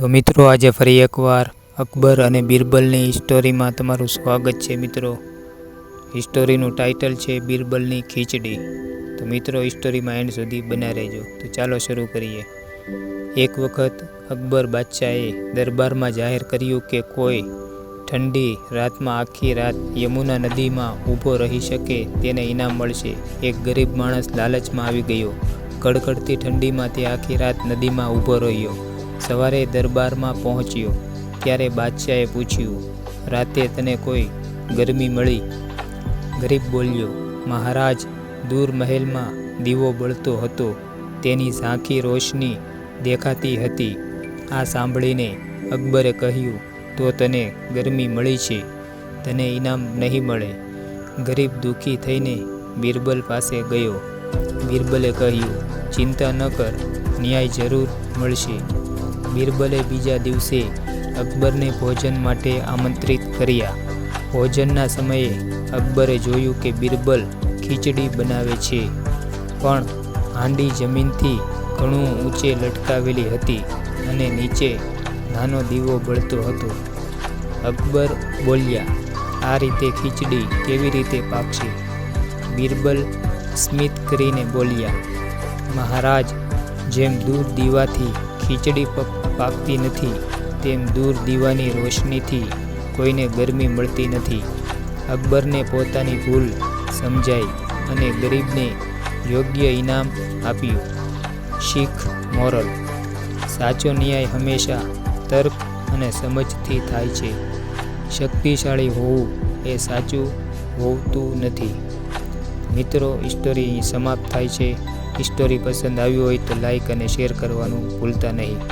તો મિત્રો આજે ફરી એકવાર અકબર અને બિરબલની સ્ટોરીમાં તમારું સ્વાગત છે. મિત્રો સ્ટોરીનું ટાઇટલ છે બિરબલની ખીચડી. તો મિત્રો સ્ટોરીમાં એન્ડ સુધી બન્યા રહેજો. તો ચાલો શરૂ કરીએ. એક વખત અકબર બાદશાહે દરબારમાં જાહેર કર્યું કે કોઈ ઠંડી રાતમાં આખી રાત યમુના નદીમાં ઊભો રહી શકે તેને ઇનામ મળશે. એક ગરીબ માણસ લાલચમાં આવી ગયો. કડકડતી ઠંડીમાં તે આખી રાત નદીમાં ઊભો રહ્યો. સવારે દરબારમાં પહોંચ્યો ત્યારે બાદશાહે પૂછ્યું, રાતે તને કોઈ ગરમી મળી? ગરીબ બોલ્યો, મહારાજ, દૂર મહેલમાં દીવો બળતો હતો, તેની ઝાંખી રોશની દેખાતી હતી. આ સાંભળીને અકબરે કહ્યું, તો તને ગરમી મળી છે, તને ઇનામ નહીં મળે. ગરીબ દુઃખી થઈને બિરબલ પાસે ગયો. બિરબલે કહ્યું, ચિંતા ન કર, ન્યાય જરૂર મળશે. બિરબલે બીજા દિવસે અકબરને ભોજન માટે આમંત્રિત કર્યા. ભોજનના સમયે અકબરે જોયું કે બિરબલ ખીચડી બનાવે છે, પણ હાંડી જમીનથી ઘણું ઊંચે લટકાવેલી હતી અને નીચે નાનો દીવો બળતો હતો. અકબર બોલ્યા, આ રીતે ખીચડી કેવી રીતે પાકશે? બિરબલ સ્મિત કરીને બોલ્યા, મહારાજ, જેમ દૂર દીવાથી ખીચડી પાકતી નથી, તેમ દૂર દીવાની રોશનીથી કોઈને ગરમી મળતી નથી. અકબરને પોતાની ભૂલ સમજાઈ અને ગરીબને યોગ્ય ઇનામ આપ્યું. શીખ મોરલ: સાચો ન્યાય હંમેશા તર્ક અને સમજથી થાય છે. શક્તિશાળી હોવું એ સાચું હોતું નથી. મિત્રો, સ્ટોરી અહીં સમાપ્ત થાય છે. સ્ટોરી પસંદ આવી હોય તો લાઈક અને શેર કરવાનું ભૂલતા નહીં.